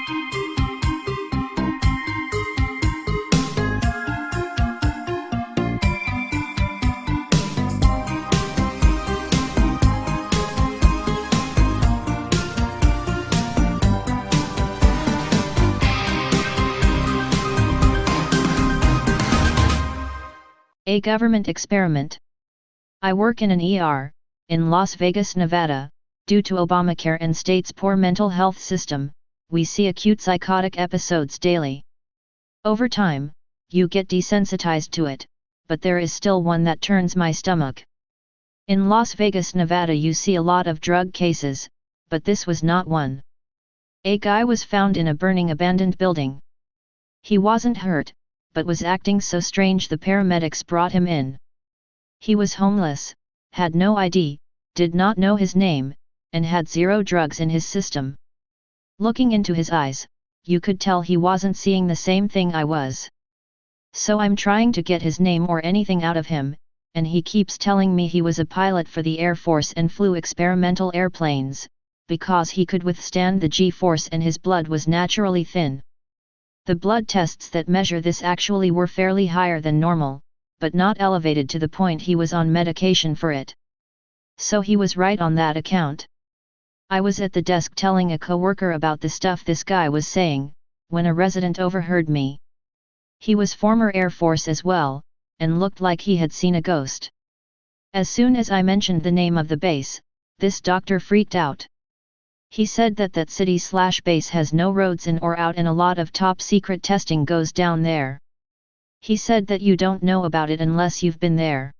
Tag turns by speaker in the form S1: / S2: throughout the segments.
S1: A government experiment. I work in an ER, in Las Vegas, Nevada. Due to Obamacare and state's poor mental health system, we see acute psychotic episodes daily. Over time, you get desensitized to it, but there is still one that turns my stomach. In Las Vegas, Nevada, you see a lot of drug cases, but this was not one. A guy was found in a burning abandoned building. He wasn't hurt, but was acting so strange the paramedics brought him in. He was homeless, had no ID, did not know his name, and had 0 drugs in his system. Looking into his eyes, you could tell he wasn't seeing the same thing I was. So I'm trying to get his name or anything out of him, and he keeps telling me he was a pilot for the Air Force and flew experimental airplanes, because he could withstand the G-force and his blood was naturally thin. The blood tests that measure this actually were fairly higher than normal, but not elevated to the point he was on medication for it. So he was right on that account. I was at the desk telling a coworker about the stuff this guy was saying, when a resident overheard me. He was former Air Force as well, and looked like he had seen a ghost. As soon as I mentioned the name of the base, this doctor freaked out. He said that city/base has no roads in or out and a lot of top secret testing goes down there. He said that you don't know about it unless you've been there.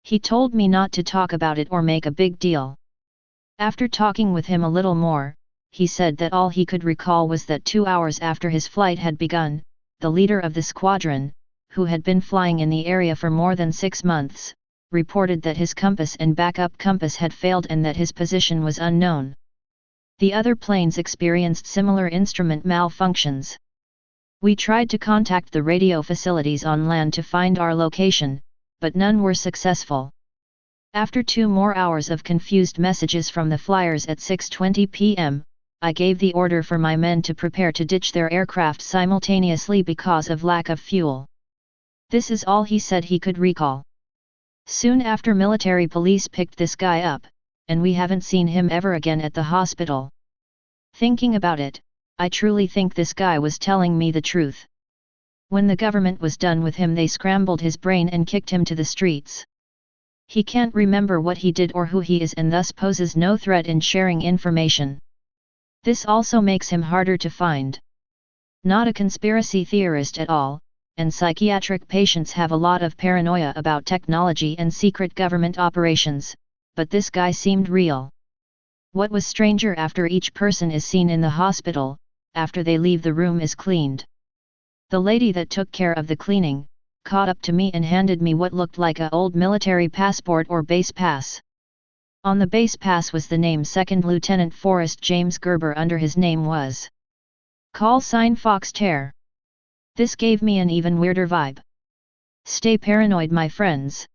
S1: He told me not to talk about it or make a big deal. After talking with him a little more, he said that all he could recall was that 2 hours after his flight had begun, the leader of the squadron, who had been flying in the area for more than 6 months, reported that his compass and backup compass had failed and that his position was unknown. The other planes experienced similar instrument malfunctions. We tried to contact the radio facilities on land to find our location, but none were successful. After 2 more hours of confused messages from the flyers at 6:20 p.m., I gave the order for my men to prepare to ditch their aircraft simultaneously because of lack of fuel. This is all he said he could recall. Soon after, military police picked this guy up, and we haven't seen him ever again at the hospital. Thinking about it, I truly think this guy was telling me the truth. When the government was done with him, they scrambled his brain and kicked him to the streets. He can't remember what he did or who he is and thus poses no threat in sharing information. This also makes him harder to find. Not a conspiracy theorist at all, and psychiatric patients have a lot of paranoia about technology and secret government operations, but this guy seemed real. What was stranger, after each person is seen in the hospital, after they leave the room is cleaned. The lady that took care of the cleaning, caught up to me and handed me what looked like a old military passport or base pass. On the base pass was the name Second Lieutenant Forrest James Gerber. Under his name was ! Fox Terror. This gave me an even weirder vibe. Stay paranoid, my friends.